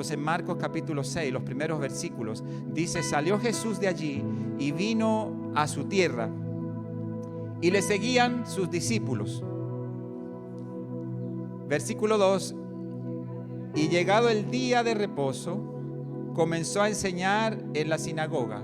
Entonces Marcos capítulo 6, los primeros versículos, dice: salió Jesús de allí y vino a su tierra, y le seguían sus discípulos. Versículo 2: y llegado el día de reposo, comenzó a enseñar en la sinagoga,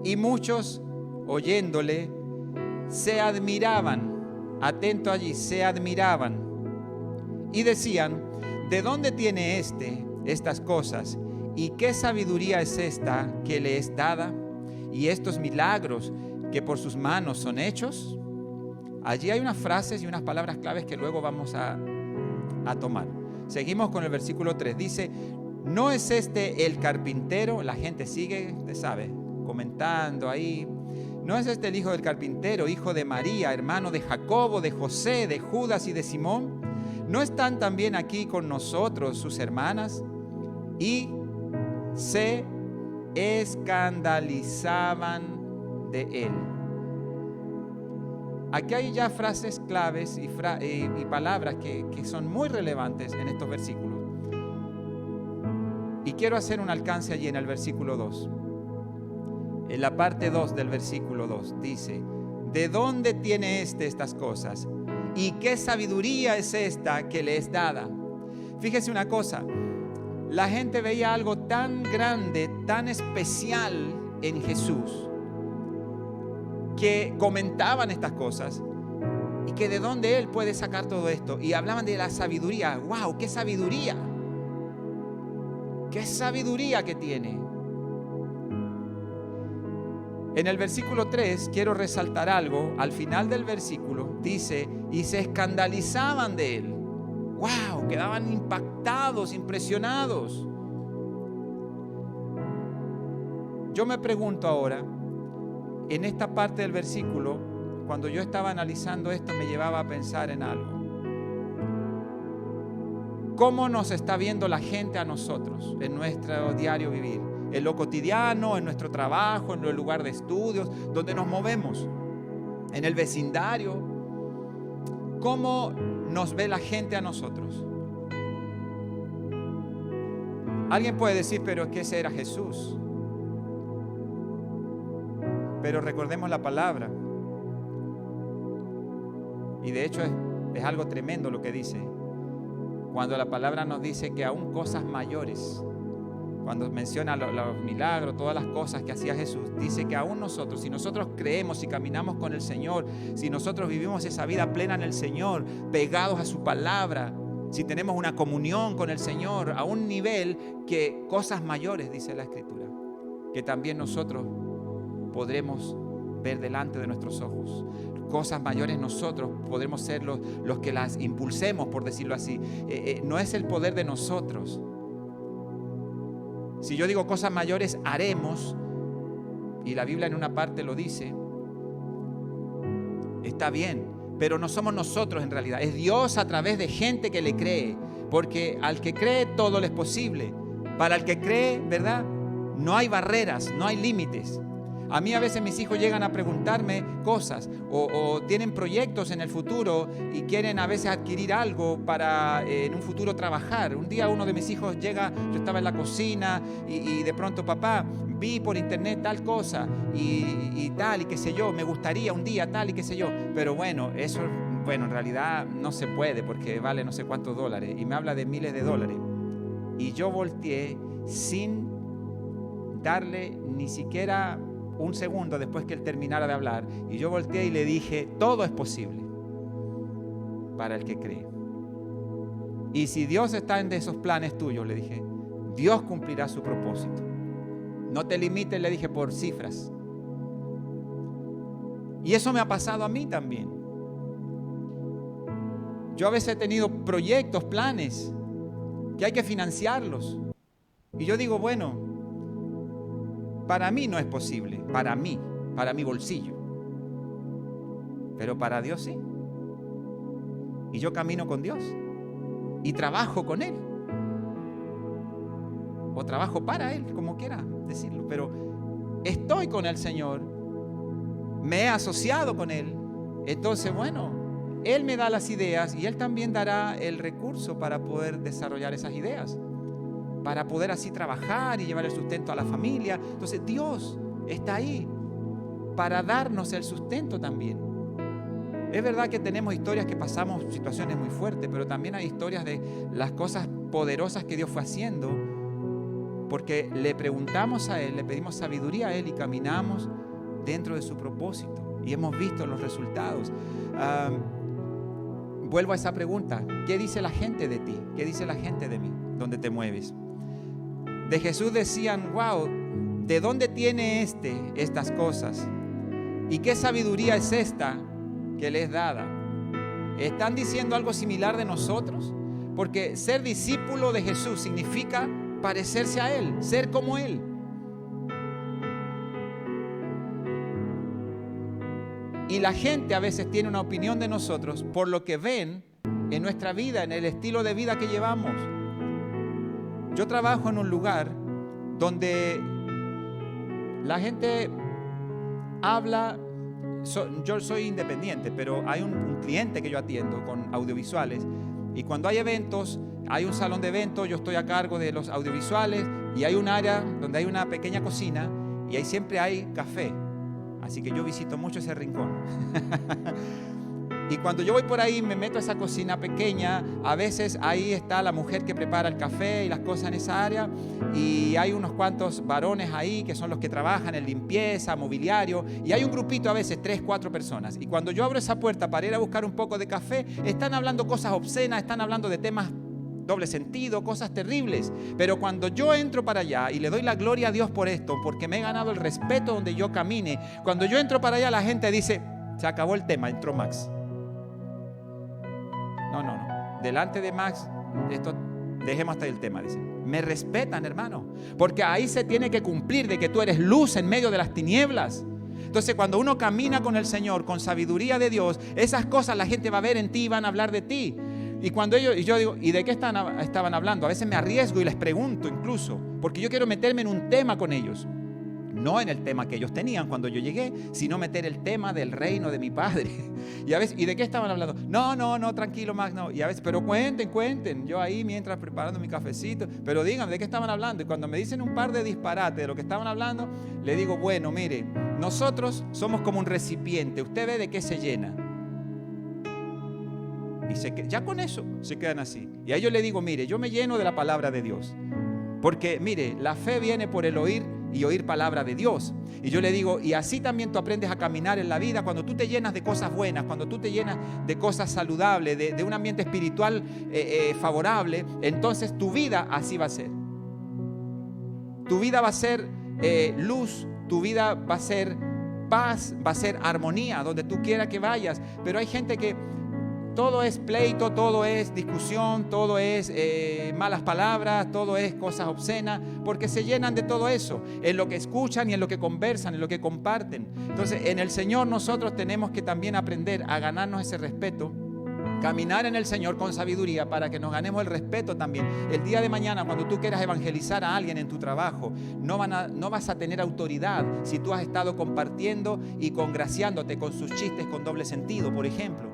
y muchos, oyéndole, se admiraban. Atento allí, se admiraban. Y decían: ¿de dónde tiene estas cosas? ¿Y qué sabiduría es esta que le es dada? ¿Y estos milagros que por sus manos son hechos? Allí hay unas frases y unas palabras claves que luego vamos a tomar. Seguimos con el versículo 3. Dice: ¿no es este el carpintero? La gente sigue, usted sabe, comentando ahí. ¿No es este el hijo del carpintero, hijo de María, hermano de Jacobo, de José, de Judas y de Simón? ¿No están también aquí con nosotros sus hermanas? Y se escandalizaban de él. Aquí hay ya frases claves y palabras que son muy relevantes en estos versículos. Y quiero hacer un alcance allí en el versículo 2. En la parte 2 del versículo 2 dice: ¿de dónde tiene estas cosas? ¿Y qué sabiduría es esta que le es dada? Fíjese una cosa, la gente veía algo tan grande, tan especial en Jesús, que comentaban estas cosas y que de dónde Él puede sacar todo esto. Y hablaban de la sabiduría. ¡Wow! ¡Qué sabiduría! ¡Qué sabiduría que tiene! En el versículo 3 quiero resaltar algo. Al final del versículo dice: y se escandalizaban de Él. ¡Wow! Quedaban impactados, impresionados. Yo me pregunto ahora, en esta parte del versículo, cuando yo estaba analizando esto, me llevaba a pensar en algo. ¿Cómo nos está viendo la gente a nosotros en nuestro diario vivir? En lo cotidiano, en nuestro trabajo, en el lugar de estudios, donde nos movemos, en el vecindario. ¿Cómo nos ve la gente a nosotros? Alguien puede decir: pero es que ese era Jesús. Pero recordemos la palabra. Y de hecho es algo tremendo lo que dice. Cuando la palabra nos dice que aún cosas mayores, cuando menciona los milagros, todas las cosas que hacía Jesús, dice que aún nosotros, si nosotros creemos y caminamos con el Señor, si nosotros vivimos esa vida plena en el Señor, pegados a su palabra, si tenemos una comunión con el Señor a un nivel que cosas mayores, dice la Escritura, que también nosotros podremos ver delante de nuestros ojos. Cosas mayores nosotros podremos ser los que las impulsemos, por decirlo así. No es el poder de nosotros. Si yo digo cosas mayores haremos, y la Biblia en una parte lo dice, está bien, pero no somos nosotros en realidad. Es Dios a través de gente que le cree, porque al que cree todo le es posible. Para el que cree, ¿verdad? No hay barreras, no hay límites. A mí a veces mis hijos llegan a preguntarme cosas o tienen proyectos en el futuro y quieren a veces adquirir algo para en un futuro trabajar. Un día uno de mis hijos llega, yo estaba en la cocina y de pronto: papá, vi por internet tal cosa y tal y qué sé yo, me gustaría un día tal y qué sé yo. Pero bueno, eso en realidad no se puede porque vale no sé cuántos dólares y me habla de miles de dólares. Y yo volteé sin darle ni siquiera un segundo después que él terminara de hablar, y yo volteé y le dije: todo es posible para el que cree. Y si Dios está en esos planes tuyos, le dije, Dios cumplirá su propósito. No te limites, le dije, por cifras. Y eso me ha pasado a mí también. Yo a veces he tenido proyectos, planes, que hay que financiarlos. Y yo digo, bueno, para mí no es posible, para mi bolsillo. Pero para Dios sí. Y yo camino con Dios. Y trabajo con Él. O trabajo para Él, como quiera decirlo. Pero estoy con el Señor. Me he asociado con Él. Entonces, bueno, Él me da las ideas y Él también dará el recurso para poder desarrollar esas ideas. para poder así trabajar y llevar el sustento a la familia. Entonces Dios está ahí para darnos el sustento también. Es verdad que tenemos historias que pasamos situaciones muy fuertes, pero también hay historias de las cosas poderosas que Dios fue haciendo, porque le preguntamos a Él, le pedimos sabiduría a Él y caminamos dentro de su propósito y hemos visto los resultados. Vuelvo a esa pregunta: ¿qué dice la gente de ti? ¿Qué dice la gente de mí? ¿Dónde te mueves? De Jesús decían: wow, ¿de dónde tiene estas cosas? ¿Y qué sabiduría es esta que le es dada? ¿Están diciendo algo similar de nosotros? Porque ser discípulo de Jesús significa parecerse a Él, ser como Él. Y la gente a veces tiene una opinión de nosotros por lo que ven en nuestra vida, en el estilo de vida que llevamos. Yo trabajo en un lugar donde la gente habla. Yo soy independiente, pero hay un cliente que yo atiendo con audiovisuales, y cuando hay eventos, hay un salón de eventos, yo estoy a cargo de los audiovisuales, y hay un área donde hay una pequeña cocina y ahí siempre hay café. Así que yo visito mucho ese rincón. Y cuando yo voy por ahí, me meto a esa cocina pequeña. A veces ahí está la mujer que prepara el café y las cosas en esa área. Y hay unos cuantos varones ahí que son los que trabajan en limpieza, mobiliario. Y hay un grupito a veces, 3, 4 personas. Y cuando yo abro esa puerta para ir a buscar un poco de café, están hablando cosas obscenas, están hablando de temas doble sentido, cosas terribles. Pero cuando yo entro para allá y le doy la gloria a Dios por esto, porque me he ganado el respeto donde yo camine, cuando yo entro para allá, la gente dice: se acabó el tema, entró Max. No. Delante de Max, esto dejemos hasta el tema, dice. Me respetan, hermano, porque ahí se tiene que cumplir de que tú eres luz en medio de las tinieblas. Entonces, cuando uno camina con el Señor, con sabiduría de Dios, esas cosas la gente va a ver en ti y van a hablar de ti. Y cuando yo digo: ¿y de qué estaban hablando? A veces me arriesgo y les pregunto incluso, porque yo quiero meterme en un tema con ellos. No en el tema que ellos tenían cuando yo llegué, sino meter el tema del reino de mi Padre. Y a veces: ¿y de qué estaban hablando? No, tranquilo, Max, no. Y a veces: pero cuenten. Yo ahí mientras preparando mi cafecito, pero díganme de qué estaban hablando. Y cuando me dicen un par de disparates de lo que estaban hablando, le digo: bueno, mire, nosotros somos como un recipiente. Usted ve de qué se llena. Y ya con eso se quedan así. Y a ellos le digo: mire, yo me lleno de la palabra de Dios. Porque mire, la fe viene por el oír y oír palabra de Dios. Y yo le digo: y así también tú aprendes a caminar en la vida. Cuando tú te llenas de cosas buenas, cuando tú te llenas de cosas saludables, de un ambiente espiritual favorable, entonces tu vida así va a ser. Tu vida va a ser luz, tu vida va a ser paz, va a ser armonía donde tú quieras que vayas. Pero hay gente que todo es pleito, todo es discusión, todo es malas palabras, todo es cosas obscenas, porque se llenan de todo eso, en lo que escuchan y en lo que conversan, en lo que comparten. Entonces, en el Señor nosotros tenemos que también aprender a ganarnos ese respeto, caminar en el Señor con sabiduría para que nos ganemos el respeto también. El día de mañana, cuando tú quieras evangelizar a alguien en tu trabajo, no vas a tener autoridad si tú has estado compartiendo y congraciándote con sus chistes con doble sentido, por ejemplo.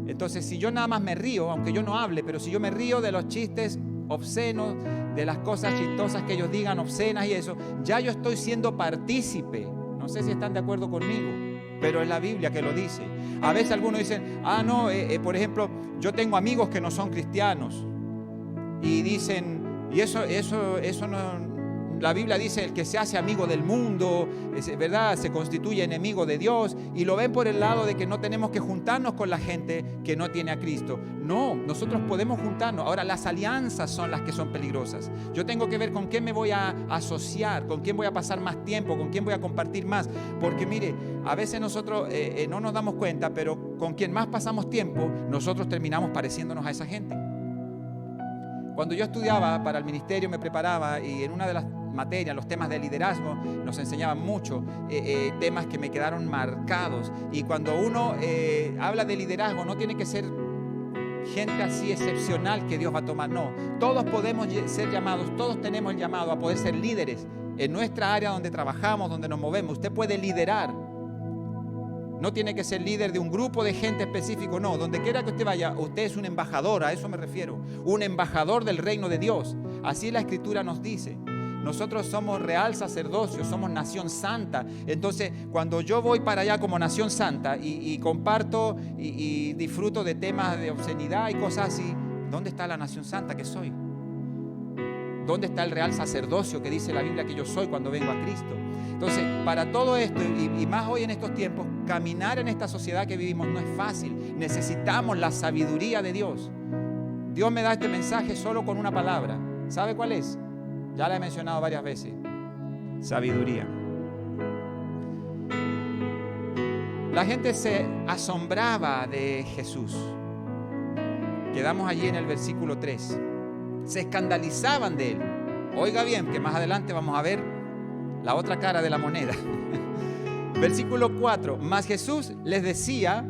Entonces, si yo nada más me río, aunque yo no hable, pero si yo me río de los chistes obscenos, de las cosas chistosas que ellos digan, obscenas y eso, ya yo estoy siendo partícipe. No sé si están de acuerdo conmigo, pero es la Biblia que lo dice. A veces algunos dicen: por ejemplo, yo tengo amigos que no son cristianos y dicen, y eso no. La Biblia dice: el que se hace amigo del mundo, ¿verdad?, se constituye enemigo de Dios. Y lo ven por el lado de que no tenemos que juntarnos con la gente que no tiene a Cristo. No, nosotros podemos juntarnos. Ahora, las alianzas son las que son peligrosas. Yo tengo que ver con quién me voy a asociar, con quién voy a pasar más tiempo, con quién voy a compartir más. Porque mire, a veces nosotros no nos damos cuenta, pero con quien más pasamos tiempo, nosotros terminamos pareciéndonos a esa gente. Cuando yo estudiaba para el ministerio, me preparaba, y en una de las materias, los temas de liderazgo, nos enseñaban mucho temas que me quedaron marcados. Y cuando uno habla de liderazgo, no tiene que ser gente así excepcional que Dios va a tomar, no. Todos podemos ser llamados, todos tenemos el llamado a poder ser líderes en nuestra área donde trabajamos, donde nos movemos. Usted puede liderar. No tiene que ser líder de un grupo de gente específico, no. Donde quiera que usted vaya, usted es un embajador, a eso me refiero. Un embajador del reino de Dios. Así la Escritura nos dice. Nosotros somos real sacerdocio, somos nación santa. Entonces, cuando yo voy para allá como nación santa y comparto y disfruto de temas de obscenidad y cosas así, ¿dónde está la nación santa que soy? ¿Dónde está el real sacerdocio que dice la Biblia que yo soy cuando vengo a Cristo? Entonces, para todo esto, y más hoy en estos tiempos, caminar en esta sociedad que vivimos no es fácil. Necesitamos la sabiduría de Dios. Dios me da este mensaje solo con una palabra. ¿Sabe cuál es? Ya la he mencionado varias veces. Sabiduría. La gente se asombraba de Jesús. Quedamos allí en el versículo 3. Se escandalizaban de él. Oiga bien, que más adelante vamos a ver la otra cara de la moneda. Versículo 4. Mas Jesús les decía: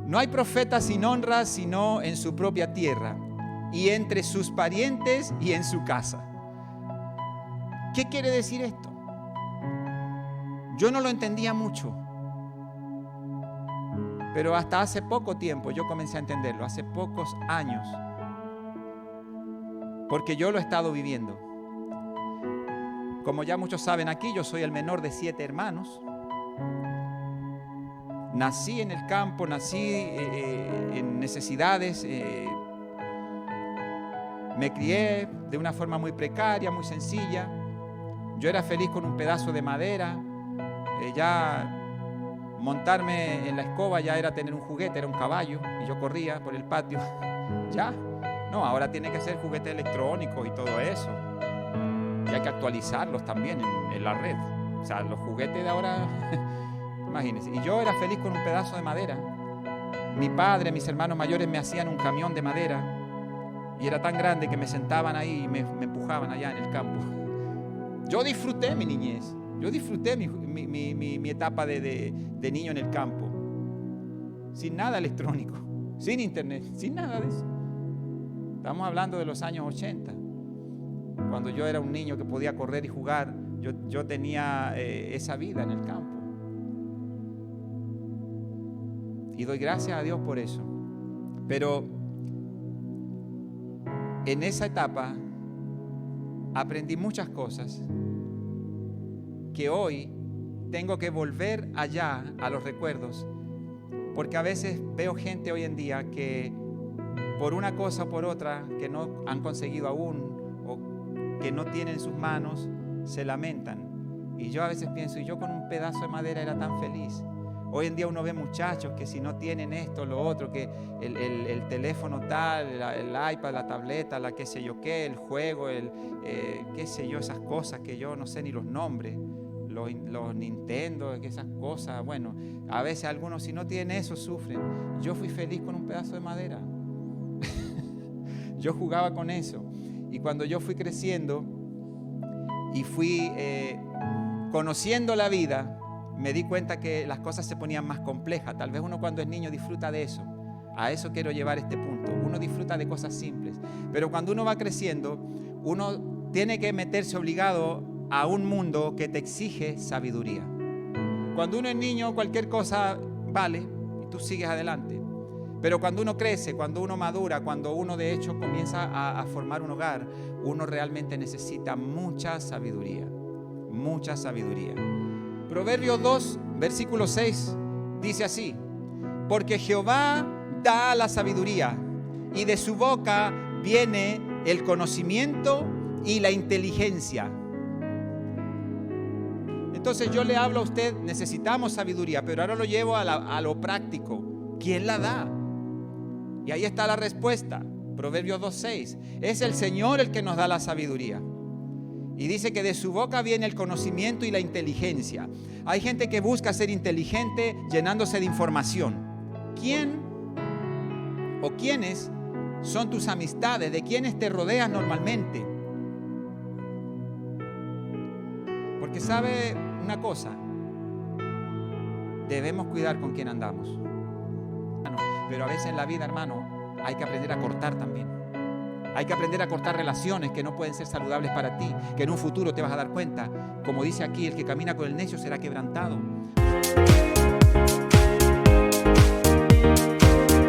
no hay profeta sin honra sino en su propia tierra, y entre sus parientes y en su casa. ¿Qué quiere decir esto? Yo no lo entendía mucho, pero hasta hace poco tiempo yo comencé a entenderlo, hace pocos años, porque yo lo he estado viviendo. Como ya muchos saben aquí, yo soy el menor de 7 hermanos. Nací en el campo, nací en necesidades, me crié de una forma muy precaria, muy sencilla. Yo era feliz con un pedazo de madera. Ya montarme en la escoba ya era tener un juguete, era un caballo, y yo corría por el patio. Ya, no, ahora tiene que ser juguetes electrónicos y todo eso. Y hay que actualizarlos también en la red. O sea, los juguetes de ahora, imagínense. Y yo era feliz con un pedazo de madera. Mi padre, mis hermanos mayores me hacían un camión de madera. Y era tan grande que me sentaban ahí y me empujaban allá en el campo. Yo disfruté mi niñez. Yo disfruté mi etapa de niño en el campo. Sin nada electrónico, sin internet, sin nada de eso. Estamos hablando de los años 80. Cuando yo era un niño que podía correr y jugar, yo tenía esa vida en el campo. Y doy gracias a Dios por eso. Pero en esa etapa aprendí muchas cosas que hoy tengo que volver allá a los recuerdos, porque a veces veo gente hoy en día que por una cosa o por otra que no han conseguido aún o que no tienen en sus manos, se lamentan. Y yo a veces pienso, y yo con un pedazo de madera era tan feliz. Hoy en día uno ve muchachos que si no tienen esto, lo otro, que el teléfono tal, el iPad, la tableta, la qué sé yo qué, el juego, qué sé yo, esas cosas que yo no sé ni los nombres, los Nintendo, esas cosas. Bueno, a veces algunos si no tienen eso sufren. Yo fui feliz con un pedazo de madera. Yo jugaba con eso. Y cuando yo fui creciendo y fui conociendo la vida, me di cuenta que las cosas se ponían más complejas. Tal vez uno cuando es niño disfruta de eso. A eso quiero llevar este punto. Uno disfruta de cosas simples. Pero cuando uno va creciendo, uno tiene que meterse obligado a un mundo que te exige sabiduría. Cuando uno es niño, cualquier cosa vale y tú sigues adelante. Pero cuando uno crece, cuando uno madura, cuando uno de hecho comienza a formar un hogar, uno realmente necesita mucha sabiduría. Mucha sabiduría. Proverbios 2, versículo 6, dice así: porque Jehová da la sabiduría, y de su boca viene el conocimiento y la inteligencia. Entonces yo le hablo a usted, necesitamos sabiduría, pero ahora lo llevo a lo práctico. ¿Quién la da? Y ahí está la respuesta. Proverbios 2:6. Es el Señor el que nos da la sabiduría. Y dice que de su boca viene el conocimiento y la inteligencia. Hay gente que busca ser inteligente llenándose de información. ¿Quién o quiénes son tus amistades? ¿De quiénes te rodeas normalmente? Porque sabe una cosa, debemos cuidar con quién andamos. Pero a veces en la vida, hermano, hay que aprender a cortar también. Hay que aprender a cortar relaciones que no pueden ser saludables para ti, que en un futuro te vas a dar cuenta. Como dice aquí, el que camina con el necio será quebrantado.